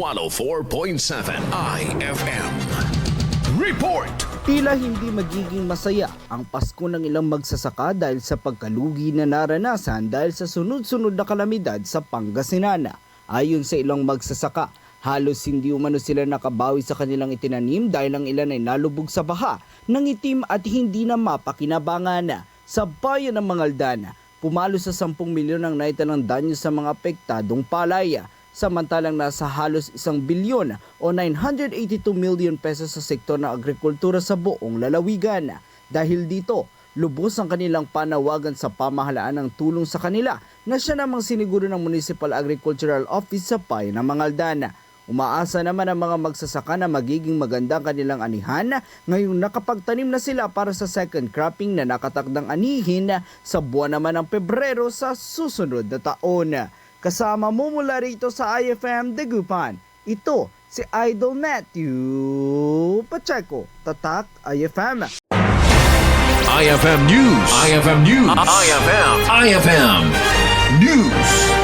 104.7 IFM. Report! Tila hindi magiging masaya ang Pasko ng ilang magsasaka dahil sa pagkalugi na naranasan dahil sa sunod-sunod na kalamidad sa Pangasinan. Ayon sa ilang magsasaka, halos hindi umano sila nakabawi sa kanilang itinanim dahil ang ilan ay nalubog sa baha, nangitim at hindi na mapakinabangan. Sa bayan ng Mangaldan, pumalo sa 10 milyon ang naitalang danyo sa mga apektadong palay. Samantalang nasa halos 1 bilyon o 982 million pesos sa sektor ng agrikultura sa buong lalawigan. Dahil dito, lubos ang kanilang panawagan sa pamahalaan ng tulong sa kanila na siya namang siniguro ng Municipal Agricultural Office sa bayan ng Mangaldan. Umaasa naman ang mga magsasaka na magiging maganda ang kanilang anihan ngayong nakapagtanim na sila para sa second cropping na nakatakdang anihin sa buwan naman ng Pebrero sa susunod na taon. Kasama mo mula rito sa IFM Dagupan, ito si Idol Matthew Pacheco, Tatak IFM. IFM News. IFM News. IFM News.